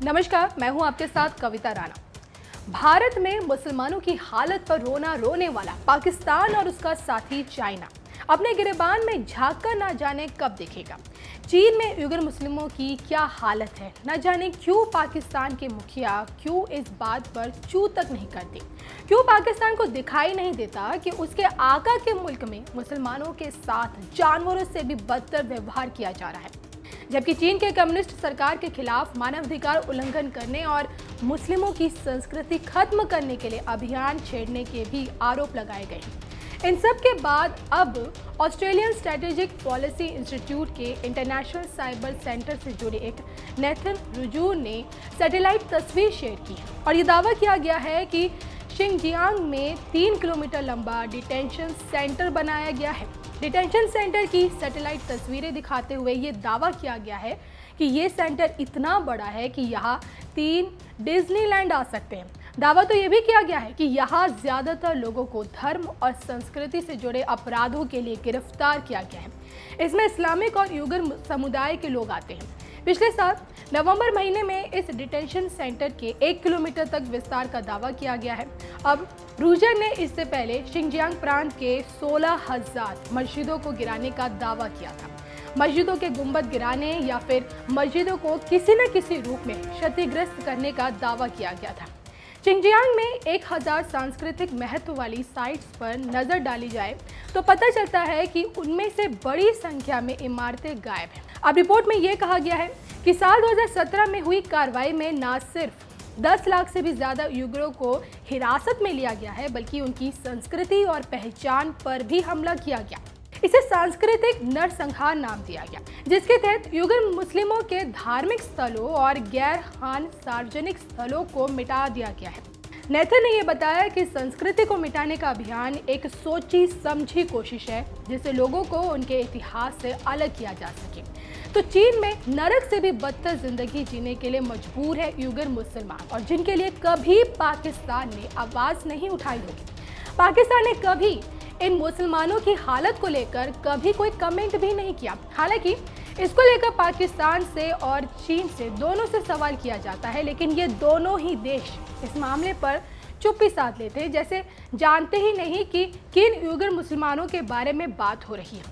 नमस्कार, मैं हूं आपके साथ कविता राणा। भारत में मुसलमानों की हालत पर रोना रोने वाला पाकिस्तान और उसका साथी चाइना अपने गिरेबान में झांककर ना जाने कब दिखेगा। चीन में उइगर मुस्लिमों की क्या हालत है, न जाने क्यों पाकिस्तान के मुखिया क्यों इस बात पर चू तक नहीं करते, क्यों पाकिस्तान को दिखाई नहीं देता कि उसके आका के मुल्क में मुसलमानों के साथ जानवरों से भी बदतर व्यवहार किया जा रहा है। जबकि चीन के कम्युनिस्ट सरकार के खिलाफ मानवाधिकार उल्लंघन करने और मुस्लिमों की संस्कृति खत्म करने के लिए अभियान छेड़ने के भी आरोप लगाए गए हैं। इन सब के बाद अब ऑस्ट्रेलियन स्ट्रेटेजिक पॉलिसी इंस्टीट्यूट के इंटरनेशनल साइबर सेंटर से जुड़े एक नेथन रुजू ने सैटेलाइट तस्वीर शेयर की और ये दावा किया गया है कि शिंगजियांग में 3 किलोमीटर लंबा डिटेंशन सेंटर बनाया गया है। डिटेंशन सेंटर की सैटेलाइट तस्वीरें दिखाते हुए ये दावा किया गया है कि ये सेंटर इतना बड़ा है कि यहाँ 3 डिज्नीलैंड आ सकते हैं। दावा तो ये भी किया गया है कि यहाँ ज़्यादातर लोगों को धर्म और संस्कृति से जुड़े अपराधों के लिए गिरफ्तार किया गया है। इसमें इस्लामिक और उइगर समुदाय के लोग आते हैं। पिछले साल नवंबर महीने में इस डिटेंशन सेंटर के 1 किलोमीटर तक विस्तार का दावा किया गया है। अब रूजर ने इससे पहले शिंजियांग प्रांत के 16,000 मस्जिदों को गिराने का दावा किया था। मस्जिदों के गुंबद गिराने या फिर मस्जिदों को किसी न किसी रूप में क्षतिग्रस्त करने का दावा किया गया था। शिंजियांग में 1000 सांस्कृतिक महत्व वाली साइट्स पर नज़र डाली जाए तो पता चलता है कि उनमें से बड़ी संख्या में इमारतें गायब हैं। अब रिपोर्ट में ये कहा गया है कि साल 2017 में हुई कार्रवाई में न सिर्फ 10 लाख से भी ज़्यादा उइगरों को हिरासत में लिया गया है, बल्कि उनकी संस्कृति और पहचान पर भी हमला किया गया। इसे सांस्कृतिक नरसंहार नाम दिया गया, जिसके तहत उइगर मुस्लिमों के धार्मिक स्थलों और गैर खान सार्वजनिक स्थलों को मिटा दिया गया है। नेथन ने यह बताया कि संस्कृति को मिटाने का अभियान एक सोची समझी कोशिश है, जिससे लोगों को उनके इतिहास से अलग किया जा सके। तो चीन में नरक से भी बदतर जिंदगी जीने के लिए मजबूर है उइगर मुसलमान, और जिनके लिए कभी पाकिस्तान ने आवाज़ नहीं उठाई होगी। पाकिस्तान ने कभी इन मुसलमानों की हालत को लेकर कभी कोई कमेंट भी नहीं किया। हालांकि इसको लेकर पाकिस्तान से और चीन से दोनों से सवाल किया जाता है, लेकिन ये दोनों ही देश इस मामले पर चुप्पी साध लेते हैं, जैसे जानते ही नहीं कि किन उइगर मुसलमानों के बारे में बात हो रही है।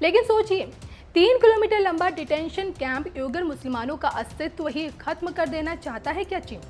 लेकिन सोचिए, 3 किलोमीटर लंबा डिटेंशन कैंप उइगर मुसलमानों का अस्तित्व ही खत्म कर देना चाहता है क्या चीन?